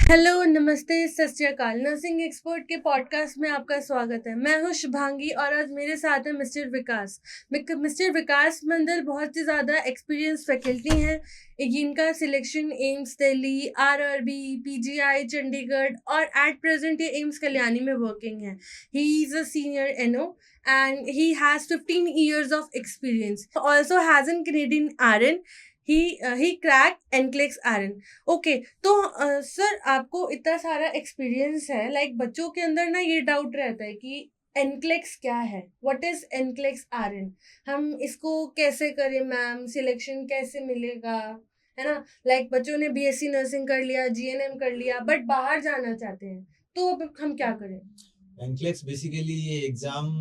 Hello, नमस्ते, सत श्री अकाल। नर्सिंग एक्सपर्ट के पॉडकास्ट में आपका स्वागत है। मैं हूं शुभांगी और आज मेरे साथ है मिस्टर विकास। मिस्टर विकास मंडल बहुत ही ज़्यादा एक्सपीरियंस फैकल्टी हैं। इनका selection AIIMS Delhi, RRB, PGI Chandigarh और एट प्रेजेंट ये एम्स कल्याणी में वर्किंग है। He is a senior NO and he has 15 years of experience. Also has an Canadian RN. He cracked NCLEX RN. Okay, तो sir आपको इतना सारा एक्सपीरियंस है, like बच्चों के अंदर ना ये डाउट रहता है कि एनक्लेक्स क्या है, व्हाट इज एनक्लेक्स आरएन, हम इसको कैसे करें मैम, सिलेक्शन कैसे मिलेगा, है ना। लाइक बच्चों ने बीएससी नर्सिंग कर लिया, जीएनएम कर लिया, बट बाहर जाना चाहते हैं, तो अब हम क्या करें। एनक्लेक्स बेसिकली ये एग्जाम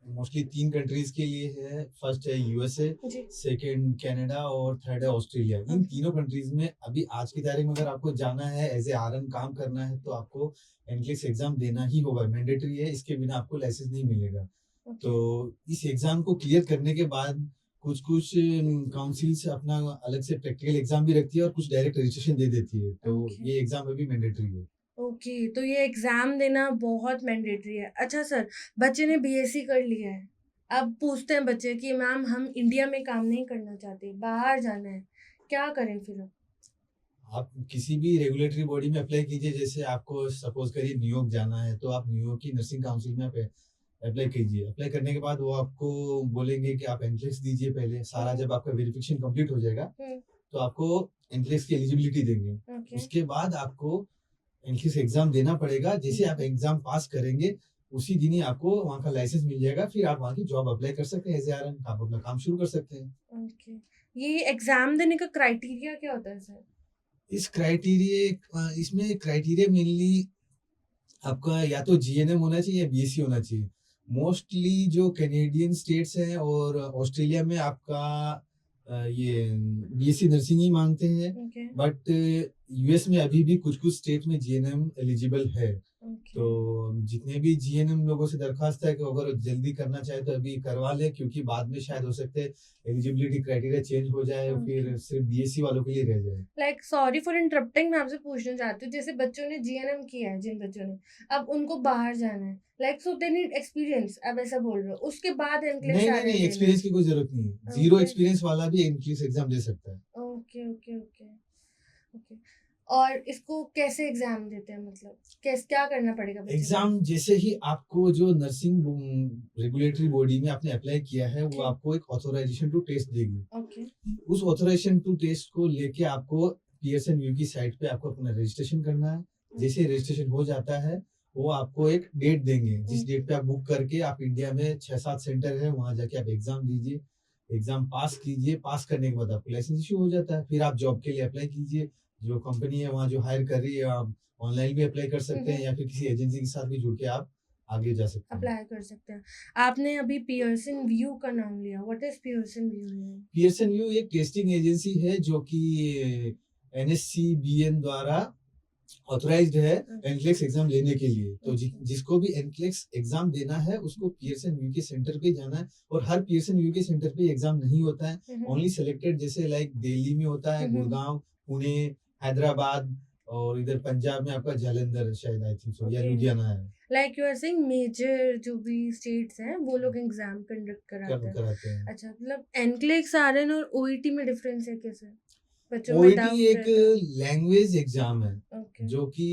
मोस्टली 3 कंट्रीज के लिए है। फर्स्ट है यूएसए, सेकंड कनाडा और थर्ड है ऑस्ट्रेलिया। इन तीनों कंट्रीज में अभी आज की तारीख में अगर आपको जाना है एज ए आरएन काम करना है तो आपको एनक्लेक्स एग्जाम देना ही होगा, मैंडेटरी है। इसके बिना आपको लाइसेंस नहीं मिलेगा। तो इस एग्जाम को क्लियर करने के बाद कुछ कुछ काउंसिल से अपना अलग से प्रैक्टिकल एग्जाम भी रखती है और कुछ डायरेक्ट रजिस्ट्रेशन दे देती है। तो ये एग्जाम अभी मैंडेटरी है। ओके, तो ये एग्जाम देना बहुत मैंडेटरी है। अच्छा सर, बच्चे ने बीएससी कर लिया है, अब पूछते हैं बच्चे कि मैम हम इंडिया में काम नहीं करना चाहते, बाहर जाना है, क्या करें फिर। आप किसी भी रेगुलेटरी बॉडी में अप्लाई कीजिए। जैसे आपको सपोज करिए न्यूयॉर्क जाना है तो आप न्यूयॉर्क की नर्सिंग काउंसिल में अप्लाई कीजिए। अप्लाई करने के बाद वो आपको बोलेंगे कि आप एंट्रेंस दीजिए पहले। सारा जब आपका वेरिफिकेशन कंप्लीट हो जाएगा तो आपको एंट्रेंस की एलिजिबिलिटी देंगे। उसके बाद आपको एंट्रेंस एग्जाम देना पड़ेगा। जैसे आप एग्जाम पास करेंगे उसी दिन ही आपको वहाँ का लाइसेंस मिल जाएगा। फिर आप वहाँ की जॉब अप्लाई कर सकते हैं एज ए आरएन। आप अपना काम शुरू कर सकते हैं। ओके, ये एग्जाम देने का क्राइटेरिया क्या होता है सर। इसमें क्राइटेरिया मेनली आपका या तो जीएनएम होना चाहिए या बीएससी होना चाहिए। मोस्टली जो कैनेडियन स्टेट्स हैं और ऑस्ट्रेलिया में आपका ये बीएससी नर्सिंग ही मांगते हैं। बट यूएस में अभी भी कुछ कुछ स्टेट में जीएनएम एलिजिबल है। तो जितने भी जीएनएम लोगों से दरखास्त है कि अगर जल्दी करना चाहे तो अभी करवा ले, क्योंकि बाद में शायद हो सकते हैं एलिजिबिलिटी क्राइटेरिया चेंज हो जाए, फिर सिर्फ बीएससी वालों के लिए रह जाए। लाइक सॉरी फॉर इंटरप्टिंग, मैं आपसे पूछना चाहती हूँ, जैसे बच्चों ने जीएनएम किया है, जिन बच्चों ने, अब उनको बाहर जाना है, like so they need experience, अब ऐसा बोल रहे हो, उसके बाद नहीं नहीं नहीं, एक्सपीरियंस की कोई जरूरत नहीं है। जीरो एक्सपीरियंस वाला भी एंट्रेंस एग्जाम दे सकता है। Okay okay okay okay. और इसको कैसे एग्जाम देते हैं, मतलब कैसे, क्या करना पड़ेगा एग्जाम? जैसे ही आपको जो नर्सिंग रेगुलेटरी बॉडी में आपने अप्लाई किया है वो आपको एक ऑथराइजेशन टू टेस्ट देगी। उस ऑथराइजेशन टू टेस्ट को लेके आपको पीएसएन व्यू की साइट पे आपको अपना रजिस्ट्रेशन करना है। जैसे रजिस्ट्रेशन हो जाता है वो आपको एक डेट देंगे, जिस डेट पे आप बुक करके आप इंडिया में 6-7 सेंटर है वहां जाके आप एग्जाम दीजिए। एग्जाम पास कीजिए। पास करने के बाद आपको लाइसेंस इशू हो जाता है। फिर आप जॉब के लिए अप्लाई कीजिए। जो कंपनी है वहाँ जो हायर कर रही है आप ऑनलाइन भी अप्लाई कर सकते हैं या फिर किसी एजेंसी के साथ भी जुड़ के आप आगे जा सकते हैं, अप्लाई कर सकते हैं। आपने अभी पियर्सन व्यू का नाम लिया, what is Pearson view. Pearson view एक टेस्टिंग एजेंसी है जो कि एनएससीबीएन द्वारा ऑथराइज्ड है एनक्लेक्स एग्जाम लेने के लिए। तो जिसको भी एनक्लेक्स एग्जाम देना है उसको पियर्सन व्यू के सेंटर पे जाना है। और हर पियर्सन व्यू के सेंटर पे एग्जाम नहीं होता है, ओनली सिलेक्टेड, जैसे लाइक दिल्ली में होता है, गुड़गांव, पुणे, हैदराबाद, और इधर पंजाब में आपका जालंधर शायद, आई थिंक सो, या लुधियाना है। Like you are saying major जो भी स्टेट्स हैं वो लोग एग्जाम कंडक्ट कराते हैं। अच्छा, मतलब एनक्लेक्स आरएन और ओईटी में डिफरेंस है कैसे। ओईटी एक लैंग्वेज एग्जाम है जो कि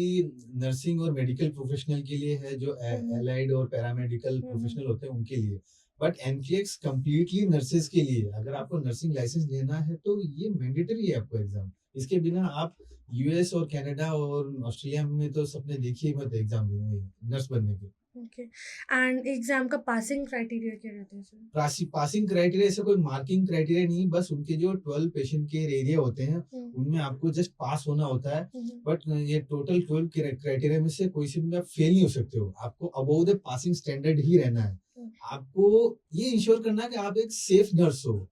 नर्सिंग और मेडिकल प्रोफेशनल के लिए है, जो एलाइड और पैरामेडिकल प्रोफेशनल होते हैं उनके लिए। बट एनक्लेक्स कंप्लीटली नर्सेज के लिए। अगर आपको नर्सिंग लाइसेंस लेना है तो ये मैंडेटरी है आपको एग्जाम। इसके बिना आप यूएस और कनाडा और ऑस्ट्रेलिया में तो सबने देखिए मत एग्जाम देने नर्स बनने के। ओके, एंड एग्जाम का पासिंग क्राइटेरिया क्या रहता है सर। पासिंग क्राइटेरिया ऐसा कोई मार्किंग क्राइटेरिया नहीं, बस उनके जो 12 पेशेंट के एरिया होते हैं उनमें आपको जस्ट पास होना होता है। बट ये टोटल 12 क्राइटेरिया में से कोई से भी आप फेल नहीं हो सकते हो। आपको अबव द पासिंग स्टैंडर्ड ही रहना है। आपको ये इंश्योर करना है कि आप एक सेफ नर्स हो।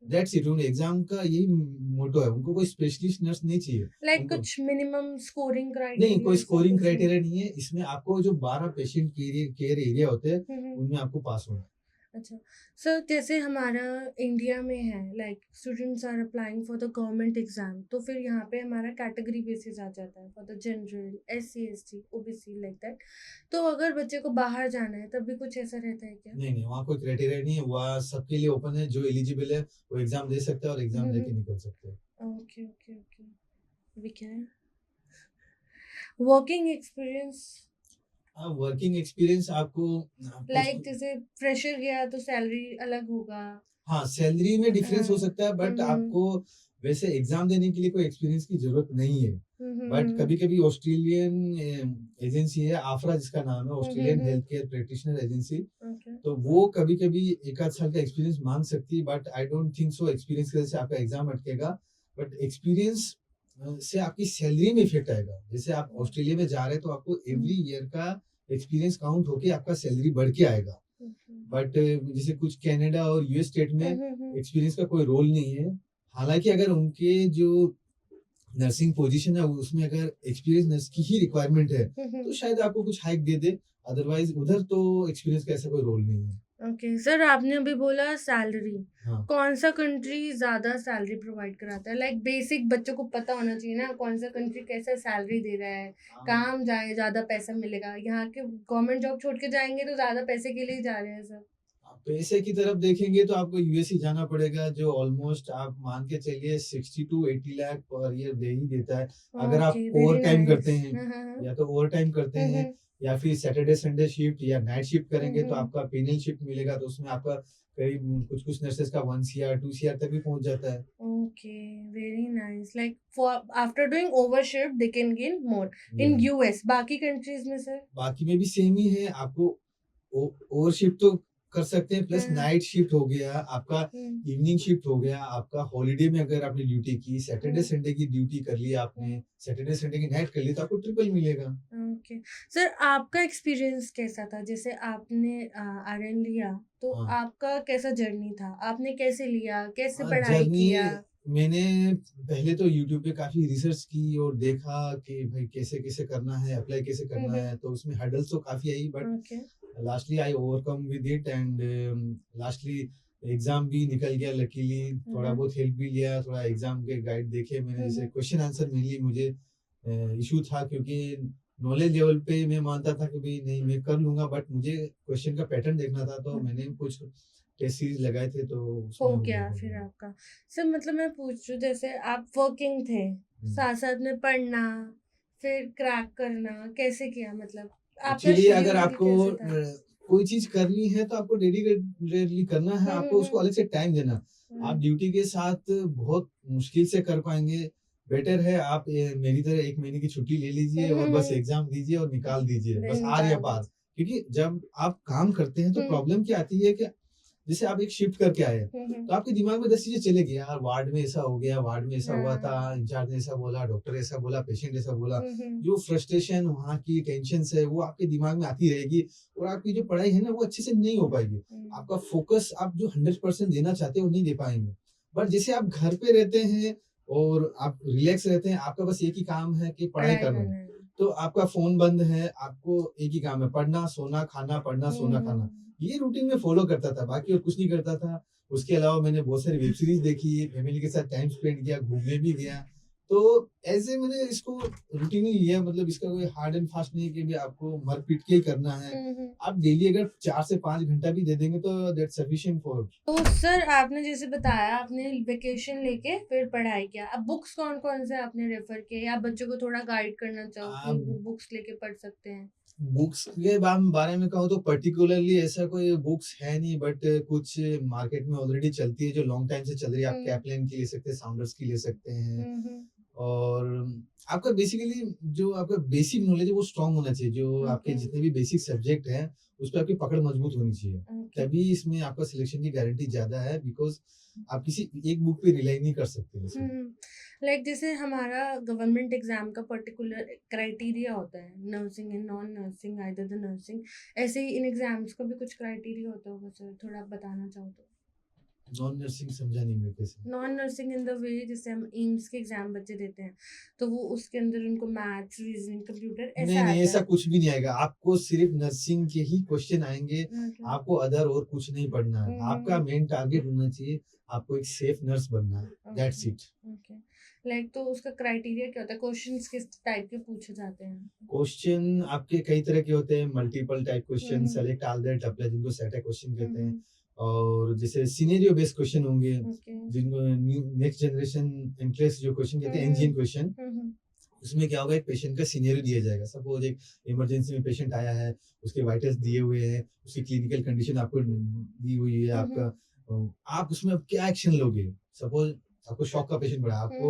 That's it. उन एग्जाम का यही मोटो है। उनको कोई स्पेशलिस्ट नर्स नहीं चाहिए। लाइक कुछ मिनिमम स्कोरिंग क्राइटेरिया नहीं, कोई स्कोरिंग क्राइटेरिया नहीं है इसमें। आपको जो 12 पेशेंट केयर एरिया होते हैं उनमें आपको पास होना है। अच्छा, सर जैसे हमारा इंडिया में है like students are applying for the government exam, तो फिर यहाँ पे हमारा कैटेगरी बेसिस आ जाता है for the general, SC ST OBC like that. तो अगर बच्चे को बाहर जाना है तब भी कुछ ऐसा रहता है क्या? नहीं, नहीं, वहाँ कोई क्राइटेरिया नहीं है, वहाँ सबके लिए ओपन है, जो एलिजिबल है वो एग्ज़ाम दे सकता है और एग्ज़ाम देके निकल सकते हैं। Okay okay okay, we can working experience working experience आपको लाइक जैसे फ्रेशर गया तो सैलरी अलग होगा। हाँ, सैलरी में डिफरेंस हो सकता है, बट हम्म आपको वैसे एग्ज़ाम देने के लिए कोई एक्सपीरियंस की ज़रूरत नहीं है। बट हम्म कभी-कभी ऑस्ट्रेलियन एजेंसी है, आफरा जिसका नाम है, Australian health care practitioner agency, okay तो वो कभी-कभी 1 आध साल का एक्सपीरियंस माँग सकती है, but I don't think so experience की वजह से आपका एग्ज़ाम अटकेगा। बट एक्सपीरियंस से आपकी सैलरी में इफ़ेक्ट आएगा। जैसे आप ऑस्ट्रेलिया में जा रहे हैं, तो आपको एवरी ईयर का एक्सपीरियंस काउंट होके आपका सैलरी बढ़ के आएगा। बट जैसे कुछ कनाडा और यूएस स्टेट में एक्सपीरियंस का कोई रोल नहीं है। हालाँकि अगर उनके जो नर्सिंग पोजीशन है उसमें अगर एक्सपीरियंस नर्स की ही रिक्वायरमेंट है, तो शायद आपको कुछ हाइक दे दे। अदरवाइज़ उधर तो एक्सपीरियंस का ऐसा कोई रोल नहीं है। ओके सर, आपने अभी बोला सैलरी, हाँ। कौन सा कंट्री ज्यादा सैलरी प्रोवाइड कराता है? लाइक बेसिक बच्चों को पता होना चाहिए ना कौन सा कंट्री कैसा सैलरी दे रहा है, काम जाए ज्यादा पैसा मिलेगा। यहाँ के गवर्नमेंट जॉब छोड़ के जाएंगे तो ज्यादा पैसे के लिए ही जा रहे हैं सर। आप पैसे की तरफ देखेंगे तो आपको यूएस ही जाना पड़ेगा, जो ऑलमोस्ट आप मान के चलिए 60 टू 80 लाख पर ईयर दे ही देता है। अगर आप ओके, वेरी ओवरटाइम करते नाइस। हैं, हाँ। या तो ओवरटाइम करते हैं या फिर सैटरडे संडे शिफ्ट या नाइट शिफ्ट करेंगे, तो हम्म आपका पेनल शिफ्ट मिलेगा, तो उसमें आपका करीब कुछ-कुछ नर्सेस का 1 सीआर 2 सीआर तक भी पहुँच जाता है। Okay, very nice. Like for after doing over shift they can gain more in या US। बाकी कंट्रीज में सर? बाकी में भी सेम ही है, आपको ओवर शिफ्ट तो कर सकते हैं, प्लस हाँ, नाइट शिफ्ट हो गया आपका, हम्म इवनिंग शिफ्ट हो गया आपका, हॉलिडे में अगर आपने ड्यूटी की, सैटरडे हम्म संडे की ड्यूटी कर ली आपने, हम्म सैटरडे संडे की नाइट कर ली, तो आपको ट्रिपल मिलेगा। ओके सर, आपका एक्सपीरियंस कैसा था? जैसे आपने RN लिया तो हाँ। आपका कैसा जर्नी था? आपने कैसे लिया, कैसे पढ़ाई जर्नी किया? मैंने पहले तो यूट्यूब पे काफ़ी रिसर्च की और देखा कि भाई कैसे-कैसे करना है, अप्लाई कैसे करना है, तो उसमें हर्डल्स तो काफ़ी आई, but okay lastly I overcome with it and lastly exam भी निकल गया लकीली। थोड़ा बहुत हेल्प भी लिया, थोड़ा एग्जाम के गाइड देखे मैंने, जैसे क्वेश्चन आंसर मेनली मुझे इशू था, क्योंकि नॉलेज लेवल पे मैं मानता था कि भाई नहीं मैं कर लूंगा, बट मुझे क्वेश्चन का पैटर्न देखना था, तो मैंने कुछ टेस्ट सीरीज लगाए थे, तो हो उसमें गया हो फिर गया। आपका। सर मतलब मैं पूछ रही हूँ, जैसे आप वर्किंग थे, साथ साथ में पढ़ना, फिर क्रैक करना, कैसे किया? मतलब आपका एक्चुअली अगर शेड्यूल आपको कैसे था? कोई चीज करनी है तो आपको डेडिकेटली करना है, आपको उसको अलग से टाइम देना। आप ड्यूटी के साथ बहुत मुश्किल से कर पाएंगे। बेटर है आप मेरी तरह 1 महीने की छुट्टी ले लीजिए और बस एग्जाम दीजिए और निकाल दीजिए, बस आर या पार। क्योंकि जब आप काम करते हैं तो प्रॉब्लम क्या आती है कि जैसे आप एक शिफ्ट करके आए, तो आपके दिमाग में 10 चीजें चलेगी, यार वार्ड में ऐसा हो गया, वार्ड में ऐसा हुआ था, इंचार्ज ने ऐसा बोला, डॉक्टर ऐसा बोला, पेशेंट ऐसा बोला। जो फ्रस्ट्रेशन वहाँ की टेंशन है वो आपके दिमाग में आती रहेगी, और आपकी जो पढ़ाई है ना वो अच्छे से नहीं हो पाएगी। आपका फोकस आप जो 100% देना चाहते हो नहीं दे पाएंगे। बट जैसे आप घर पे रहते हैं और आप रिलैक्स रहते हैं, आपका बस एक ही काम है कि पढ़ाई पढ़ाई करना करना है, है। तो आपका फोन बंद है, आपको एक ही काम है, पढ़ना सोना खाना, पढ़ना सोना खाना। ये रूटीन में फॉलो करता था, बाकी और कुछ नहीं करता था। उसके अलावा मैंने बहुत सारी वेब सीरीज देखी, फैमिली के साथ टाइम स्पेंड किया, घूमने भी गया। तो ऐसे मैंने इसको रूटीन ही लिया, मतलब इसका कोई हार्ड एंड फास्ट नहीं है कि भी आपको मर पीट के ही करना है। आप डेली अगर 4 से 5 घंटा भी दे देंगे तो दैट्स सफिशिएंट फॉर। तो सर आपने जैसे बताया आपने वेकेशन लेके फिर पढ़ाई किया, अब बुक्स कौन कौन से आपने रेफर किए, या बच्चों को थोड़ा गाइड करना चाहो कि आप वो बुक्स लेके पढ़ सकते हैं? बुक्स के बारे में कहूँ तो पर्टिकुलरली ऐसा कोई बुक्स है नहीं, बट कुछ मार्केट में ऑलरेडी चलती है जो लॉन्ग टाइम से चल रही है। आप कैपलाइन की ले सकते हैं, साउंडर्स की ले सकते हैं, हम्म और आपका बेसिकली जो आपका बेसिक नॉलेज है वो स्ट्रांग होना चाहिए। जो आपके ओके जितने भी बेसिक सब्जेक्ट हैं उस पर आपकी पकड़ मजबूत होनी चाहिए, ओके तभी इसमें आपका सिलेक्शन की गारंटी ज्यादा है, बिकॉज आप किसी एक बुक पे रिलाई नहीं कर सकते इसमें। लाइक जैसे हमारा गवर्नमेंट एग्जाम का पर्टिकुलर क्राइटेरिया होता है, nursing and non nursing, either the nursing, ऐसे ही इन एग्जाम्स का भी कुछ क्राइटेरिया होता होगा सर, थोड़ा आप बताना चाहो तो? नॉन नर्सिंग समझा नहीं मैं कैसे। Non nursing in the way जैसे हम एम्स के एग्जाम बच्चे देते हैं तो वो उसके अंदर उनको मैथ्स, रीजनिंग, कंप्यूटर नहीं ऐसा नहीं आता ऐसा है। कुछ भी नहीं आएगा, आपको सिर्फ नर्सिंग के ही क्वेश्चन आएंगे। ओके। आपको अदर और कुछ नहीं पढ़ना है, आपका मेन टारगेट होना चाहिए आपको एक सेफ नर्स बनना है, दैट्स इट। ओके। लाइक तो उसका क्राइटेरिया क्या होता है, क्वेश्चंस किस टाइप के पूछे जाते हैं? क्वेश्चन आपके कई तरह के होते हैं, multiple type question, hmm. Select all that apply, जिनको सेटा क्वेश्चन कहते हैं। हम्म। और जैसे सिनेरियो बेस्ड क्वेश्चन होंगे, ओके। जिनको नेक्स्ट जनरेशन एनक्लेस जो क्वेश्चन कहते हैं, एंजिन क्वेश्चन। उसमें क्या होगा, एक पेशेंट का सिनेरियो दिया जाएगा। सपोज एक इमरजेंसी में पेशेंट आया है, उसके वाइटल्स दिए हुए हैं, उसकी क्लिनिकल कंडीशन आपको दी हुई है, आपका आप उसमें अब क्या एक्शन लोगे। सपोज आपको शॉक का पेशेंट पड़ा, आपको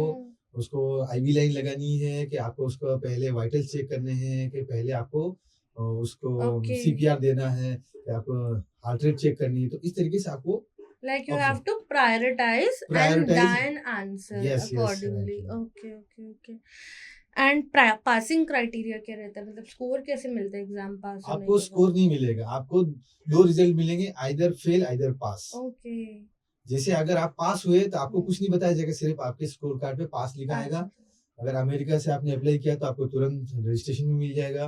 उसको आईवी लाइन लगानी है, कि आपको उसको पहले वाइटल्स चेक करने हैं, कि पहले आपको उसको Okay. सीपीआर देना है, कि आपको हार्ट रेट चेक करनी है। तो इस तरीके से आपको Like you option. have to prioritize and Prioritize. then answer Yes, yes, accordingly. right. Okay. And passing criteria क्या रहता है, मतलब स्कोर कैसे मिलता है एग्जाम पास होने आपको के स्कोर नहीं मिलेगा, आपको दो रिजल्ट मिलेंगे, आइदर फेल आइदर पास। ओके। जैसे अगर आप पास हुए तो आपको कुछ नहीं बताया जाएगा, सिर्फ आपके स्कोर कार्ड पे पास लिखा आएगा। अगर अमेरिका से आपने अप्लाई किया तो आपको तुरंत रजिस्ट्रेशन में मिल जाएगा।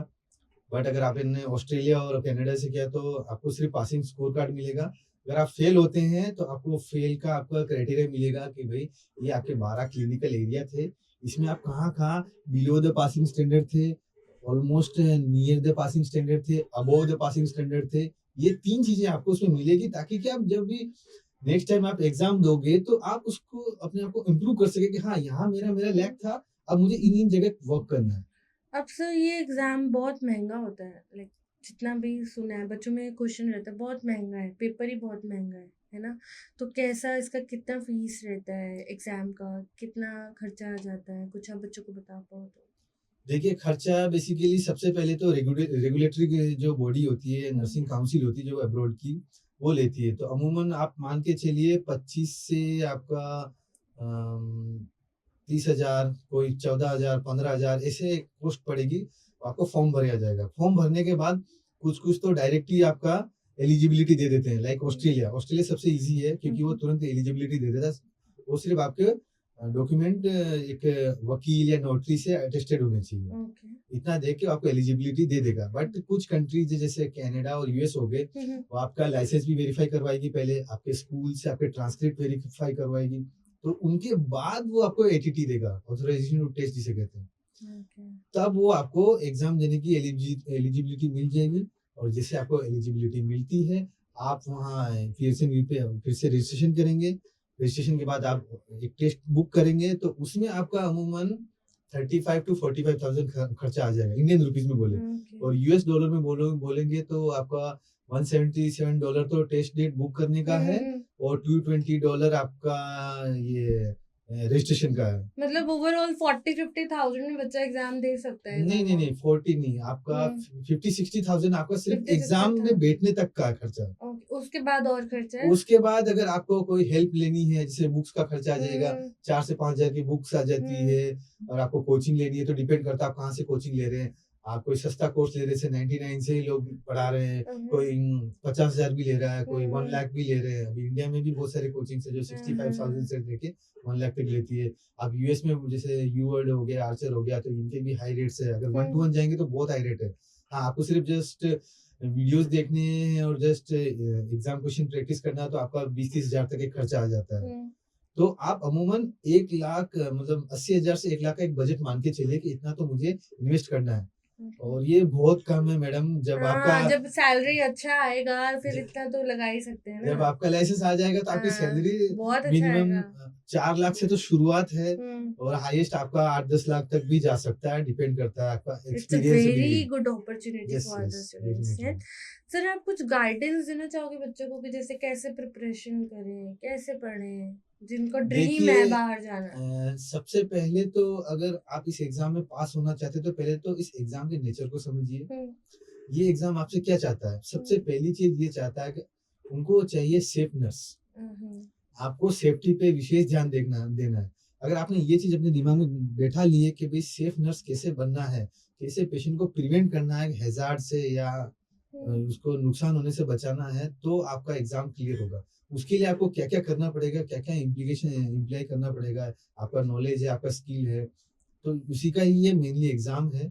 बट अगर आपने ऑस्ट्रेलिया और कनाडा से किया तो आपको सिर्फ पासिंग स्कोर कार्ड मिलेगा। अगर आप फेल होते हैं तो आपको फेल का आपका क्राइटेरिया मिलेगा, कि भाई ये आपके 12 क्लिनिकल एरिया थे, इसमें आप कहाँ बिलो द पासिंग स्टैंडर्ड थे, almost near the passing standard थे, अबव द पासिंग स्टैंडर्ड थे। ये 3 चीजें आपको उसमें मिलेगी, ताकि कि आप जब भी नेक्स्ट टाइम आप एग्जाम दोगे तो आप उसको अपने आप को इम्प्रूव कर सके, कि हाँ यहाँ मेरा लैक था, अब मुझे इन जगह वर्क करना है। अब सर ये एग्जाम बहुत महंगा होता है, लाइक जितना भी सुना है बच्चों में क्वेश्चन रहता है, बहुत महंगा है, पेपर ही बहुत महंगा है ना? तो कैसा इसका कितना फीस रहता है, एग्जाम का कितना खर्चा आ जाता है, कुछ आप बच्चों को बता पाओ तो। देखिए, खर्चा बेसिकली सबसे पहले तो रेगुलेटरी जो बॉडी होती है, नर्सिंग काउंसिल होती है जो अब्रॉड की, वो लेती है। तो अमूमन आप मान के चलिए 25 से आपका 30,000, कोई 14,000, 15,000 ऐसे कॉस्ट पड़ेगी। आपको फॉर्म भरा जाएगा। फॉर्म भरने के बाद कुछ तो डायरेक्टली आपका एलिजिबिलिटी दे देते हैं। लाइक ऑस्ट्रेलिया सबसे इजी है, क्योंकि वो तुरंत एलिजिबिलिटी दे देता है। वो सिर्फ आपके डॉक्यूमेंट एक वकील या नोटरी से अटेस्टेड होने चाहिए। इतना देख के आपको एलिजिबिलिटी दे देगा। बट कुछ कंट्रीज जैसे कनाडा और यूएस हो गए, वो आपका लाइसेंस भी वेरीफाई करवाएगी, पहले आपके स्कूल से आपके ट्रांसक्रिप्ट वेरीफाई करवाएगी, तो उनके बाद वो आपको एटीटी देगा, ऑथराइजेशन टू टेस्ट जिसे कहते हैं। तब वो आपको एग्जाम देने की एलिजिबिलिटी मिल जाएगी। और जैसे आपको एलिजिबिलिटी मिलती है, आप वहाँ फिर से रजिस्ट्रेशन करेंगे। रजिस्ट्रेशन के बाद आप एक टेस्ट बुक करेंगे, तो उसमें आपका अमूमन 35 to 45,000 खर्चा आ जाएगा, इंडियन रुपीज में बोले। और यूएस डॉलर में बोलेंगे तो आपका $177 तो टेस्ट डेट बुक करने का है, और $220 आपका ये रजिस्ट्रेशन का है। मतलब ओवरऑल 40-50,000 में बच्चा एग्जाम दे सकता है? नहीं 40 नहीं, आपका 50-60,000 आपका सिर्फ एग्जाम में बैठने तक का खर्चा। उसके बाद और खर्चा है? उसके बाद अगर आपको कोई हेल्प लेनी है, जैसे बुक्स का खर्चा आ जाएगा, 4 से 5 हजार की बुक्स आ जाती है। और आपको कोचिंग लेनी है तो डिपेंड करता है आप कहाँ से कोचिंग ले रहे हैं। आप कोई सस्ता कोर्स ले रहे हैं, 99 से ही लोग पढ़ा रहे हैं, कोई 50,000 भी ले रहा है, कोई 1 लाख भी ले रहे हैं। अभी इंडिया में भी बहुत सारे कोचिंग है जो 65,000 से लेके 1 लाख तक लेती है। अब यूएस में जैसे यूवर्ड हो गया, आर्चर हो गया, तो इनके भी हाई रेट्स है। अगर 1-to-1 जाएंगे तो बहुत हाई रेट है। हाँ, आपको सिर्फ जस्ट वीडियोस देखने हैं और जस्ट एग्जाम क्वेश्चन प्रैक्टिस करना है, तो आपका 20-30 हजार तक एक खर्चा आ जाता है। तो आप अमूमन 1 लाख मतलब 80,000 से 1 लाख का एक बजट मान के चलिए कि इतना तो मुझे इन्वेस्ट करना है। और ये बहुत कम है मैडम। जब आपका जब सैलरी अच्छा आएगा फिर इतना तो लगा ही सकते हैं ना। जब आपका लाइसेंस आ जाएगा तो आपकी सैलरी बहुत मिनिमम 4 लाख से तो शुरुआत है, और हाईएस्ट आपका 8-10 लाख तक भी जा सकता है, डिपेंड करता है आपका experience. Very good opportunity for the students. Sir, आप कुछ गाइडेंस देना चाहोगे बच्चों को कि जैसे कैसे प्रिपरेशन करें, कैसे पढ़ें, जिनको ड्रीम है बाहर जाना? सबसे पहले तो अगर आप इस एग्जाम में पास होना चाहते हैं तो पहले तो इस एग्जाम के नेचर को समझिए। ये एग्जाम आपसे क्या चाहता है? सबसे पहली चीज ये चाहता है कि उनको चाहिए सेफ नर्स। आपको सेफ्टी पे विशेष ध्यान देना है। अगर आपने ये चीज अपने दिमाग में बैठा ली है कि भाई सेफ नर्स कैसे बनना है, कैसे पेशेंट को प्रिवेंट करना है हैजार्ड से या उसको नुकसान होने से बचाना है, तो आपका एग्जाम क्लियर होगा। उसके लिए आपको क्या-क्या करना पड़ेगा, क्या-क्या इम्प्लीकेशन इम्प्लाई करना पड़ेगा, आपका नॉलेज है, आपका स्किल है, तो उसी का ही ये मेनली एग्जाम है।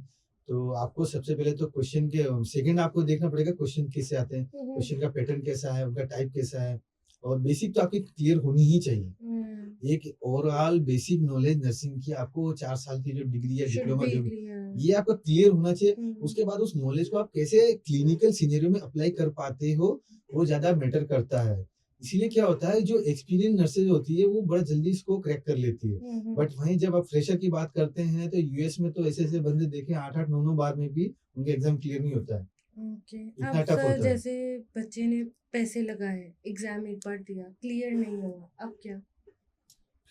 तो आपको सबसे पहले तो क्वेश्चन के सेकंड आपको देखना पड़ेगा क्वेश्चन कैसे आते हैं, क्वेश्चन का पैटर्न कैसा है, उनका टाइप कैसा है, और बेसिक तो आपकी क्लियर होनी ही चाहिए। एक ओवरऑल बेसिक नॉलेज नर्सिंग की आपको 4 साल की जो डिग्री या डिप्लोमा जो भी, ये आपका क्लियर होना चाहिए। उसके बाद उस नॉलेज को आप कैसे क्लिनिकल सिनेरियो में अप्लाई कर पाते हो, वो ज़्यादा मैटर करता है। इसीलिए क्या होता है, जो एक्सपीरियंस नर्सेज होती है वो बड़ा जल्दी इसको क्रैक कर लेती है। बट वहीं जब आप फ्रेशर की बात करते हैं, तो यूएस में तो ऐसे-ऐसे बंदे देखे 8-8 9-9 बार में भी उनके एग्जाम क्लियर नहीं होता है। ओके। इतना अब टफ सर, होता है। जैसे बच्चे ने पैसे लगाए, एग्जाम एक बार दिया, क्लियर नहीं हुआ, अब क्या?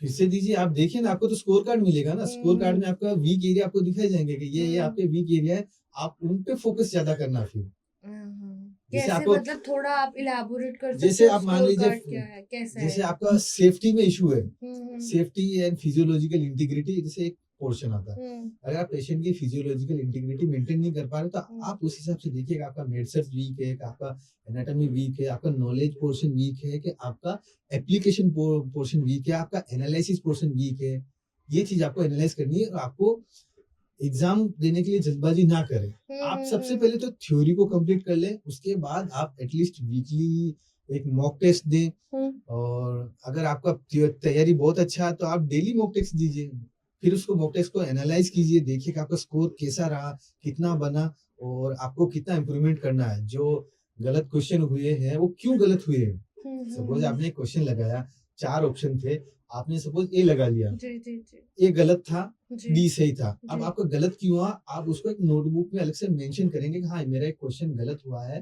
फिर से दीजिए, आप देखिए ना, आपको तो स्कोर कार्ड मिलेगा ना, स्कोर कार्ड में आपका वीक एरिया आपको दिखाई जाएंगे कि ये आपके वीक एरिया है, आप उन पे फोकस ज्यादा करना। फिर जैसे कैसे, आपको, मतलब थोड़ा आप इलाबोरेट कर सकते जैसे हो, आप मान स्कोर लीजिए, कार्ड क्या है, कैसा है? जैसे आपका सेफ्टी में इशू है, हम्म सेफ्टी एंड फिजियोलॉजिकल इंटीग्रिटी जैसे एक पोर्शन आता है। हम्म अगर आप पेशेंट की फिजियोलॉजिकल इंटीग्रिटी मेंटेन नहीं कर पा रहे, तो हम्म आप उस हिसाब से देखिएगा, आपका मेडिसिन वीक है, कि आपका एनाटॉमी वीक है, आपका नॉलेज पोर्शन वीक है, कि आपका एप्लीकेशन पोर्शन वीक है, आपका एनालिसिस पोर्शन वीक है। ये चीज आपको एनालाइज करनी है, और आपको एग्जाम देने के लिए जल्दबाजी ना करें। आप सबसे पहले तो थ्योरी को कंप्लीट कर लें, उसके बाद आप एटलीस्ट वीकली एक मॉक टेस्ट दें। और अगर आपका तैयारी बहुत अच्छा है, तो आप डेली मॉक टेस्ट दीजिए। फिर उसको मॉक टेस्ट को एनालाइज कीजिए, देखिए कि आपका स्कोर कैसा रहा, कितना बना, और आपको कितना इम्प्रूवमेंट करना है। जो गलत क्वेश्चन हुए हैं वो क्यों गलत हुए हैं। सपोज आपने एक क्वेश्चन लगाया, 4 ऑप्शन थे, आपने सपोज ए लगा लिया, जी जी जी ए गलत था, जी डी सही था। अब जी। आपका गलत क्यों हुआ, आप उसको एक नोटबुक में अलग से मेंशन करेंगे कि हाँ, मेरा एक क्वेश्चन गलत हुआ है।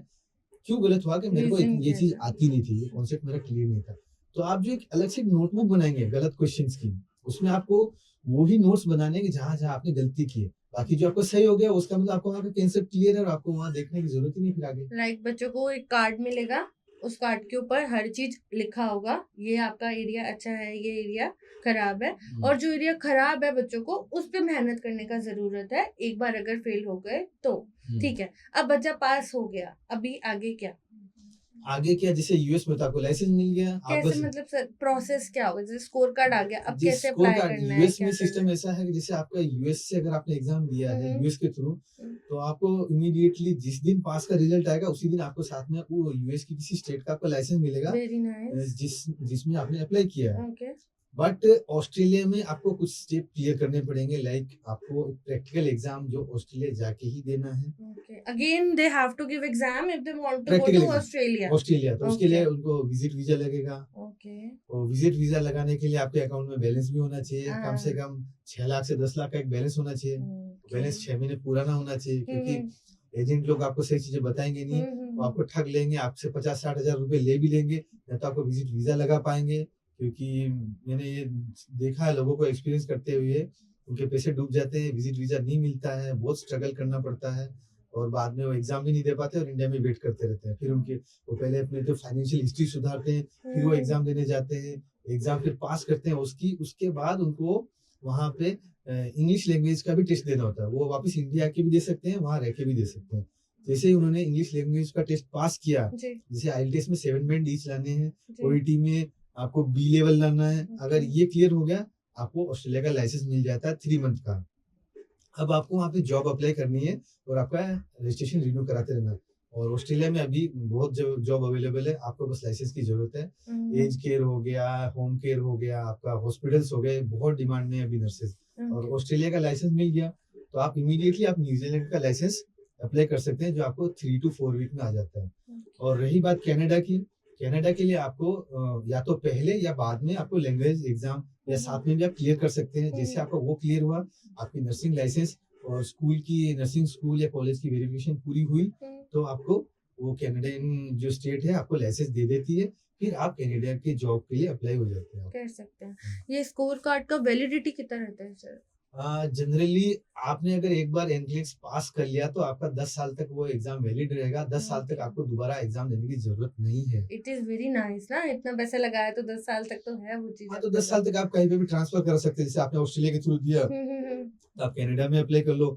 क्यों गलत हुआ, कि मेरे को रीजन ये क्या चीज था? आती नहीं थी, ये कॉन्सेप्ट मेरा क्लियर नहीं था। तो आप जो एक अलग से नोटबुक बनाएंगे गलत क्वेश्चंस की, उसमें आपको वो ही नोट्स बनाने के जहां जहां आपने गलती की है। बाकी जो आपको सही हो गया, उसका मतलब आपको वहाँ पे कॉन्सेप्ट क्लियर है, और आपको वहाँ देखने की जरूरत ही नहीं फिर आगे। लाइक बच्चों को एक कार्ड मिलेगा, उस कार्ड के ऊपर हर चीज लिखा होगा, ये आपका एरिया अच्छा है, ये एरिया खराब है, और जो एरिया खराब है बच्चों को उस पे मेहनत करने का जरूरत है। एक बार अगर फेल हो गए तो ठीक है। अब बच्चा पास हो गया, अभी आगे क्या? आगे क्या, जैसे यूएस में तो आपको लाइसेंस मिल गया, आप कैसे, बस मतलब सर प्रोसेस क्या होगा? जैसे स्कोर कार्ड आ गया, अब जिस कैसे स्कोर अप्लाई कार्ड करना है, यूएस क्या में करना सिस्टम है? ऐसा है कि जैसे आपका यूएस से अगर आपने एग्जाम दिया है हम्म यूएस के थ्रू, हम्म, तो आपको इमीडिएटली जिस दिन पास का रिजल्ट आएगा, उसी दिन आपको साथ में वो यूएस की किसी स्टेट का आपको लाइसेंस मिलेगा, वेरी नाइस। जिसमें आपने अप्लाई किया है। ओके बट ऑस्ट्रेलिया में आपको कुछ स्टेप क्लियर करने पड़ेंगे, लाइक आपको प्रैक्टिकल एग्जाम जो ऑस्ट्रेलिया जाके ही देना है। Okay. Again they have to give exam if they want to go practical to exam Australia. Australia, तो उसके ओके लिए उनको विजिट वीजा लगेगा। ओके। और विजिट वीजा लगाने के लिए आपके अकाउंट में बैलेंस भी होना चाहिए, कम से हाँ। कम 6 लाख से 10 लाख का एक बैलेंस होना चाहिए। बैलेंस 6 महीने पूरा ना होना चाहिए, क्योंकि एजेंट लोग आपको सही चीजें बताएंगे नहीं, वो आपको ठग लेंगे, आपसे 50-60 हजार रुपए ले भी लेंगे, या तो आपको विजिट वीजा लगा पाएंगे। क्योंकि मैंने ये देखा है लोगों को एक्सपीरियंस करते हुए, उनके पैसे डूब जाते हैं, विजिट वीजा नहीं मिलता है, बहुत स्ट्रगल करना पड़ता है, और बाद में वो एग्जाम भी नहीं दे पाते, और इंडिया में वेट करते रहते हैं। फिर उनके वो पहले अपने जो फाइनेंशियल हिस्ट्री सुधारते हैं, फिर वो एग्जाम देने जाते हैं, एग्जाम फिर पास करते हैं, उसके बाद उनको वहाँ पे इंग्लिश लैंग्वेज का भी टेस्ट देना होता है। वो वापस इंडिया के भी दे सकते हैं, वहाँ रह के भी दे सकते हैं। जैसे ही उन्होंने इंग्लिश लैंग्वेज का टेस्ट पास किया, जैसे आईएलटीएस में 7 बैंड ईच लाने हैं, ओईटी में आपको बी लेवल लाना है, अगर ये क्लियर हो गया, आपको ऑस्ट्रेलिया का लाइसेंस मिल जाता है 3 मंथ का। अब आपको वहाँ पे जॉब अप्लाई करनी है, और आपका रजिस्ट्रेशन रिन्यू कराते रहना है। और ऑस्ट्रेलिया में अभी बहुत जॉब अवेलेबल है, आपको बस लाइसेंस की जरूरत है। एज केयर हो गया, होम केयर हो गया, आपका हॉस्पिटल्स हो गए, बहुत डिमांड में है अभी नर्सेज। और ऑस्ट्रेलिया का लाइसेंस मिल गया, तो आप इमीडिएटली आप न्यूजीलैंड का लाइसेंस अप्लाई कर सकते हैं, जो आपको 3 to 4 वीक में आ जाता है। और रही बात कनाडा की, कनाडा के लिए आपको या तो पहले या बाद में आपको लैंग्वेज एग्जाम या साथ में भी आप क्लियर कर सकते हैं। जैसे आपका वो क्लियर हुआ, आपकी नर्सिंग लाइसेंस और स्कूल की नर्सिंग स्कूल या कॉलेज की वेरिफिकेशन पूरी हुई, तो आपको वो कनाडियन जो स्टेट है आपको लाइसेंस दे देती है, फिर आप कनाडा के जॉब के लिए अप्लाई हो जाते हैं। कर सकते हैं। ये स्कोर कार्ड का वैलिडिटी कितना रहता है सर? जनरली आपने अगर एक बार एनक्लेक्स पास कर लिया, तो आपका 10 साल तक वो एग्जाम वैलिड रहेगा। 10 साल तक आपको दोबारा एग्जाम देने की जरूरत नहीं है। इट इज वेरी नाइस ना, इतना पैसा लगाया तो 10 साल तक तो है वो चीज। हाँ, तो 10 साल तक आप कहीं पे भी ट्रांसफर कर सकते हैं। जैसे आपने ऑस्ट्रेलिया के थ्रू दिया, तो आप कनाडा में अप्लाई कर लो,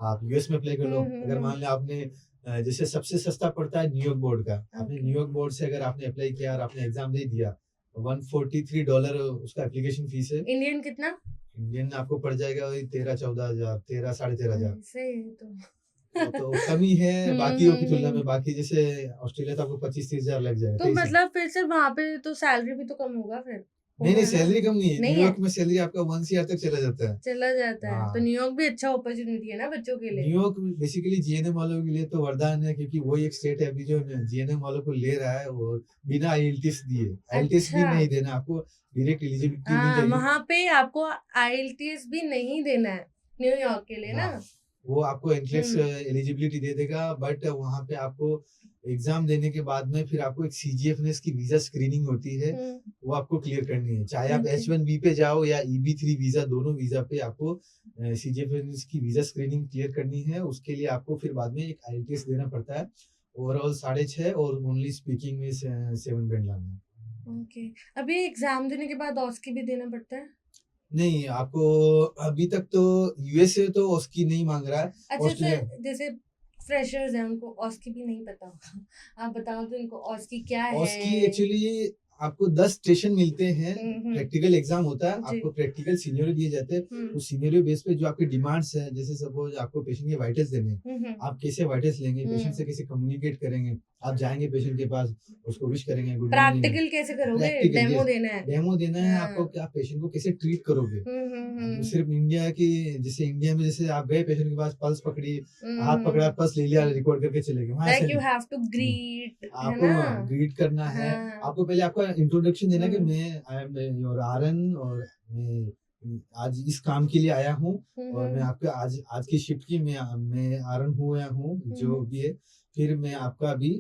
आप यूएस में अप्लाई कर लो। अगर मान लिया आपने जैसे सबसे सस्ता पड़ता है न्यूयॉर्क बोर्ड का। आपने ओके। न्यूयॉर्क बोर्ड से अगर आपने अप्लाई किया और आपने एग्जाम दे दिया, $143 उसका एप्लीकेशन फीस है। इंडियन कितना? इंडियन आपको पड़ जाएगा वही 13-14 हजार, 13 साढ़े 13 हजार। सही है तो। तो कमी है बाकियों की तुलना में। हम्म। बाकी जैसे ऑस्ट्रेलिया तो आपको 25-30 हजार लग जाएगा। तो 23 हजार। मतलब फिर से वहां पे तो सैलरी भी तो कम होगा फिर। नहीं नहीं, होगा ना? सैलरी कम नहीं है। नहीं है, न्यूयॉर्क में सैलरी आपका 1 CR तक चला जाता है। चला जाता है। तो हाँ, न्यूयॉर्क भी अच्छा अपॉर्चुनिटी है ना बच्चों के लिए। न्यूयॉर्क बेसिकली जीएनएम वालों के लिए तो वरदान है, क्योंकि वही एक स्टेट है अभी जो जीएनएम वालों को ले रहा है, और बिना आईएलटीएस दिए। आईएलटीएस भी अच्छा। नहीं देना आपको, डायरेक्ट एलिजिबिलिटी मिल हाँ, जाएगी। वहां पे आपको आईएलटीएस भी नहीं देना है न्यूयॉर्क के लिए ना। हाँ, वो आपको एंट्रेंस हम्म। एलिजिबिलिटी दे देगा, बट वहां पे आपको एग्जाम देने के बाद में फिर आपको एक सीजीएफएस की वीजा स्क्रीनिंग होती है, वो आपको क्लियर करनी है। चाहे आप ओके। H1B पे जाओ या EB3 वीजा, दोनों वीजा पे आपको सीजीएफएस की वीजा स्क्रीनिंग क्लियर करनी है। उसके लिए आपको फिर बाद में एक आईएलटीएस देना पड़ता है। ओवरऑल 6.5 और ओनली स्पीकिंग में 7 बैंड लाना है। ओके। अभी एग्जाम देने के बाद ऑस्की भी देना पड़ता है? नहीं, आपको अभी तक तो यूएसए तो उसकी नहीं मांग रहा है। अच्छा, ऑस्ट्रेलिया तो जैसे फ्रेशर्स हैं उनको ऑस्की भी नहीं पता होगा, आप बताओ तो इनको ऑस्की क्या है? उसकी एक्चुअली आपको 10 स्टेशन मिलते हैं। हम्म। प्रैक्टिकल एग्जाम होता है, जी। आपको प्रैक्टिकल सीनियर दिए जाते हैं। हम्म। उस सीनियर बेस पे जो आपके डिमांड्स है, जैसे सपोज आपको पेशेंट के वाइटल्स देने हैं, हम्म। आप कैसे वाइटल्स लेंगे, पेशेंट से कैसे कम्युनिकेट करेंगे। आप जाएंगे पेशेंट के पास, उसको विश करेंगे, गुड मॉर्निंग। प्रैक्टिकल कैसे करोगे? प्रैक्टिकल डेमो देना है? डेमो देना है आपको हाँ। कि आप पेशेंट को कैसे ट्रीट करोगे। सिर्फ इंडिया की, जैसे इंडिया में जैसे आप गए पेशेंट के पास, पल्स पकड़ी, हाथ पकड़ा, पल्स ले लिया, रिकॉर्ड करके चले गए, वहाँ ऐसा लाइक यू नहीं। हैव टू ग्रीट, है आपको ना? ग्रीट करना है। हाँ। आपको पहले आपका इंट्रोडक्शन देना है कि हम्म। मैं आई एम योर आरएन, और मैं आज इस काम के लिए आया हूँ, और मैं आपके आज आज की शिफ्ट की मैं आरएन हुआ हूँ, जो भी है। फिर मैं आपका अभी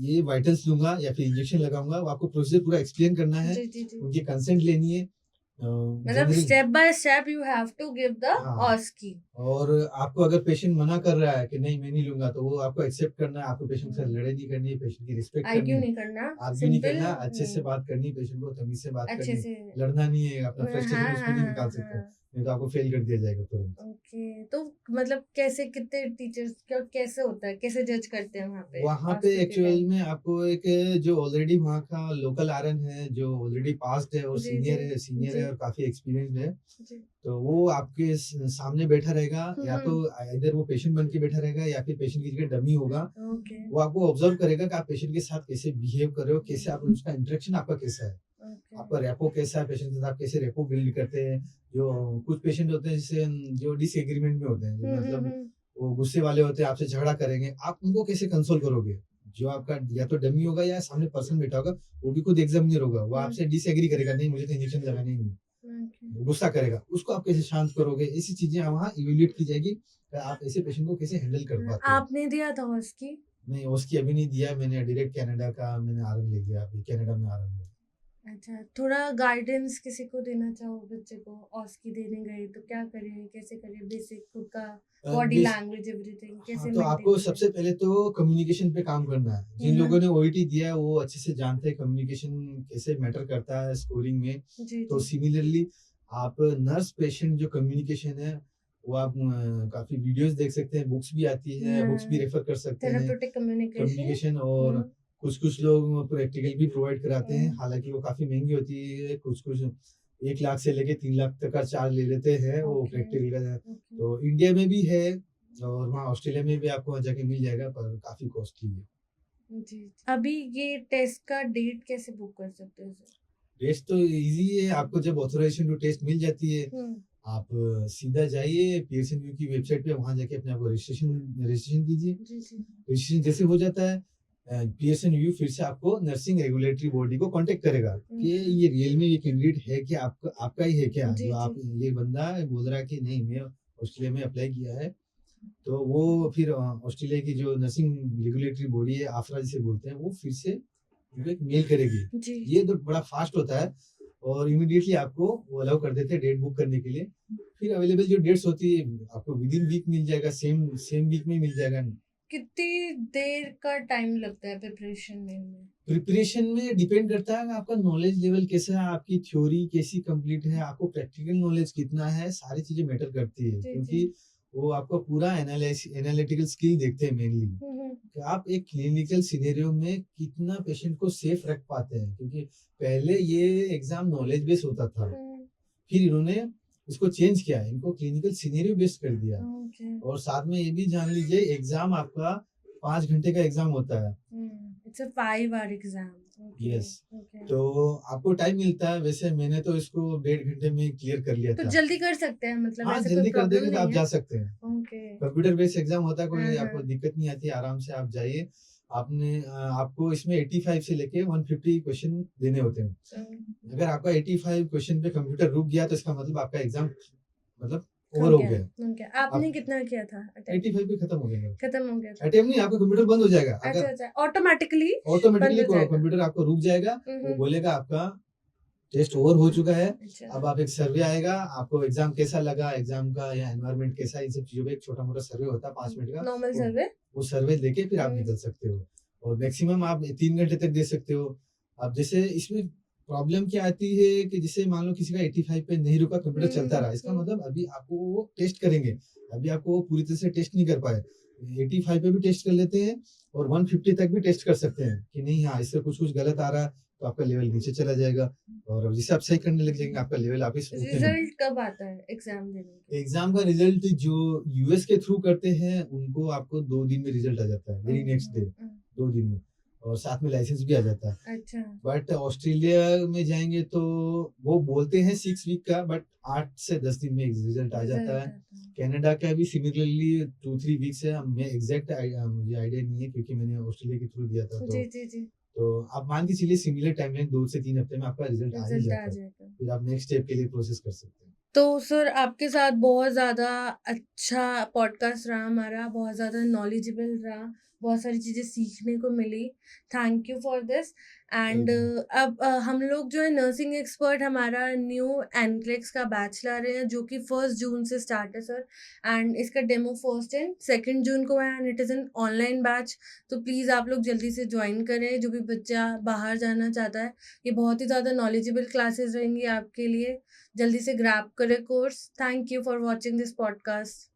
ये वाइटल्स लूंगा या फिर इंजेक्शन लगाऊंगा। वो आपको प्रोसीजर पूरा एक्सप्लेन करना है, जी जी जी। उनकी कंसेंट लेनी है। मतलब generally step by step you have to give the हाँ, ऑस्की। और आपको अगर पेशेंट मना कर रहा है कि नहीं मैं नहीं लूंगा, तो वो आपको एक्सेप्ट करना है। आपको पेशेंट से लड़ाई नहीं करनी है, पेशेंट की रिस्पेक्ट करनी आर्ग्यू है, नहीं करना, आर्ग्यू नहीं सिंपल। करना, अच्छे से बात करनी है, पेशेंट को तमीज से बात अच्छे करनी से। है। लड़ना नहीं है, अपना हाँ फ्रस्ट्रेशन उसमें नहीं हाँ निकाल सकते, हाँ। नहीं तो आपको फेल कर दिया जाएगा तुरंत। ओके, तो मतलब कैसे, कितने टीचर्स, क्या कैसे होता है, कैसे जज करते हैं वहाँ पे वहाँ पे ऑस्की के एक्चुअल टाइम? में आपको एक जो ऑलरेडी वहाँ का लोकल आरएन है, जो ऑलरेडी पास्ड है और जी सीनियर जी है और काफी एक्सपीरियंस्ड है, जी। तो वो आपके सामने बैठा रहेगा। या तो इधर वो पेशेंट बन के बैठा रहेगा, या फिर पेशेंट की जगह डमी होगा। ओके वो आपको ऑब्जर्व करेगा कि आप पेशेंट के साथ कैसे बिहेव कर रहे हो, कैसे आप उसका इंटरेक्शन आपका कैसा है, ओके। आपका रेपो कैसा है, पेशेंट के साथ कैसे रेपो बिल्ड करते हैं। जो कुछ पेशेंट होते हैं जैसे जो डिसएग्रीमेंट में होते हैं, जो मतलब वो गुस्से वाले होते हैं, आपसे झगड़ा करेंगे, आप उनको कैसे कंसोल करोगे। जो आपका या तो डमी होगा या सामने पर्सन बैठा होगा, वो भी खुद एग्जामिनर होगा, वो आपसे डिसएग्री करेगा, नहीं मुझे तो इंजेक्शन लगाना ही नहीं, ओके। गुस्सा करेगा, उसको आप कैसे शांत करोगे। ऐसी चीजें वहाँ इवेल्युएट की जाएगी कि आप ऐसे पेशेंट को कैसे हैंडल कर पाते हो। आपने दिया था ऑस्की? नहीं, उसकी अभी नहीं दिया मैंने, डायरेक्ट कनाडा का मैंने आरएन ले लिया, अभी कनाडा में आरएन लिया। अच्छा, थोड़ा गाइडेंस किसी को देना चाहो बच्चे को, ऑस्की देने गए तो क्या करें, कैसे करें, बेसिक खुद का बॉडी लैंग्वेज एवरीथिंग कैसे हाँ, तो maintain आपको करें? सबसे पहले तो कम्युनिकेशन पे काम करना है। जिन लोगों ने ओईटी दिया है वो अच्छे से जानते हैं कम्युनिकेशन कैसे मैटर करता है स्कोरिंग में। जी तो जी। सिमिलरली आप नर्स पेशेंट जो कम्युनिकेशन है, वो आप काफी वीडियोस देख सकते हैं, बुक्स भी आती है, बुक्स भी रेफर कर सकते हैं थेराप्यूटिक कम्युनिकेशन। कम्युनिकेशन। और कुछ लोग प्रैक्टिकल भी प्रोवाइड कराते हैं, हालांकि वो काफी महंगी होती है। कुछ 1 लाख से लेके 3 लाख तक का चार्ज ले लेते हैं वो ओके प्रैक्टिकल का। ओके। तो इंडिया में भी है, और वहाँ ऑस्ट्रेलिया में भी आपको वहाँ जाके मिल जाएगा, पर काफी कॉस्टली है। जी। अभी ये टेस्ट का डेट कैसे बुक कर सकते हैं सर? टेस्ट तो इजी है, आपको जब ऑथराइजेशन टू टेस्ट मिल जाती है, आप सीधा जाइए पीएसएन व्यू की वेबसाइट पे, वहाँ जाके अपने आप को रजिस्ट्रेशन कीजिए। जी जी। रजिस्ट्रेशन जैसे हो जाता है, पीएसएन व्यू फिर से आपको नर्सिंग रेगुलेटरी बॉडी को कांटेक्ट करेगा कि ये रियल में ये कैंडिडेट है कि आपका ही है क्या, जी जो आप जी। ये बंदा बोल रहा है कि नहीं मैं ऑस्ट्रेलिया में अप्लाई किया है। तो वो फिर ऑस्ट्रेलिया की जो नर्सिंग रेगुलेटरी बॉडी है, आफरा जिसे बोलते हैं, वो फिर से उनको एक मेल करेगी। जी। ये तो बड़ा फास्ट होता है, और इमीडिएटली आपको वो अलाउ कर देते हैं डेट बुक करने के लिए। फिर अवेलेबल जो डेट्स होती है आपको विद इन वीक मिल जाएगा, सेम वीक में मिल जाएगा। कितनी देर का टाइम लगता है प्रिपरेशन में? प्रिपरेशन में डिपेंड करता है आपका नॉलेज लेवल कैसा है, आपकी थ्योरी कैसी कंप्लीट है, आपको प्रैक्टिकल नॉलेज कितना है, सारी चीजें मैटर करती है। जी क्योंकि जी। वो आपको पूरा एनालिटिकल स्किल देखते हैं मेनली, कि आप एक क्लिनिकल सिनेरियो में कितना पेशेंट को सेफ रख पाते हैं, क्योंकि पहले ये एग्जाम नॉलेज बेस्ड होता था, फिर इन्होंने इसको चेंज किया है, इनको क्लिनिकल सिनेरियो बेस्ड कर दिया। और साथ में ये भी जान लीजिए एग्जाम आपका 5 घंटे का एग्जाम होता है। It's a 5 hour exam. Yes, तो आपको टाइम मिलता है। वैसे मैंने तो इसको 1.5 घंटे में क्लियर कर लिया तो था। जल्दी कर सकते हैं, मतलब हाँ, ऐसे जल्दी कोई कर प्रॉब्लम देंगे तो नहीं आप है? जा सकते हैं। ओके। कंप्यूटर बेस्ड एग्जाम होता है, कोई हाँ, आपको हाँ। दिक्कत नहीं आती, आराम से आप जाइए। आपको इसमें 85 से लेके 150 क्वेश्चन देने होते हैं। अगर आपका 85 क्वेश्चन पे कंप्यूटर रुक गया तो इसका मतलब आपका एग्जाम मतलब ओवर हो गया। आपने कितना किया था? 85 पे खत्म हो गया। खत्म हो गया था। अटेम्प्ट नहीं, आपका कंप्यूटर बंद हो जाएगा। अच्छा अच्छा, ऑटोमेटिकली ऑटोमेटिकली बंद हो जाएगा। कंप्यूटर आपको रुक जाएगा, वो हम्म। बोलेगा आपका टेस्ट ओवर हो चुका है। अच्छा। अब आप एक सर्वे आएगा, आपको एग्जाम कैसा लगा, एग्जाम का या एनवायरनमेंट कैसा, इन सब चीजों पे एक छोटा मोटा सर्वे होता है 5 मिनट का। नॉर्मल सर्वे। वो सर्वे लेके फिर आप निकल सकते हो, और मैक्सिमम आप 3 घंटे तक दे सकते हो। अब जैसे इसमें प्रॉब्लम क्या आती है कि जैसे मान लो किसी का 85 पे नहीं रुका, कंप्यूटर चलता रहा, इसका मतलब अभी आपको वो टेस्ट करेंगे, अभी आपको वो पूरी तरह से टेस्ट नहीं कर पाए। 85 पे भी टेस्ट कर लेते हैं और 150 तक भी टेस्ट कर सकते हैं कि नहीं, हाँ इससे कुछ कुछ गलत आ रहा है तो आपका लेवल नीचे चला जाएगा, और जिसे आप सही करने लग जाएंगे आपका लेवल आप रिजल्ट कब आता है एग्जाम देने के? एग्जाम का रिजल्ट जो यूएस के थ्रू करते हैं उनको आपको 2 दिन में रिजल्ट आ जाता है, वेरी नेक्स्ट डे, 2 दिन में, और साथ में लाइसेंस भी आ जाता है। अच्छा। बट ऑस्ट्रेलिया में जाएंगे तो वो बोलते हैं 6 वीक का, बट 8 से 10 दिन में रिजल्ट आ जाता है। कनाडा का भी सिमिलरली 2-3 वीक्स है, मैं एग्जैक्ट मुझे आइडिया नहीं है क्योंकि मैंने ऑस्ट्रेलिया के थ्रू दिया था। जी जी जी। तो आप मान के चलिए सिमिलर टाइमलाइन 2 से 3 हफ्ते में आपका रिजल्ट आ ही जाता है, फिर आप नेक्स्ट स्टेप के लिए प्रोसेस कर सकते हैं। तो सर आपके साथ बहुत ज़्यादा अच्छा पॉडकास्ट रहा हमारा, बहुत ज़्यादा नॉलेजेबल रहा, बहुत सारी चीज़ें सीखने को मिली। Thank you for this. And अब हम लोग जो है नर्सिंग एक्सपर्ट हमारा न्यू एनक्लेक्स का बैच ला रहे हैं, जो कि 1 जून से स्टार्ट है सर। एंड इसका डेमो 1 एंड 2 जून को है, and it is an online batch. तो प्लीज़ आप लोग जल्दी से ज्वाइन करें, जो भी बच्चा बाहर जाना चाहता है। ये बहुत ही ज़्यादा नॉलेजेबल क्लासेस रहेंगी आपके लिए। जल्दी से ग्रैब करें course. Thank you for watching this podcast.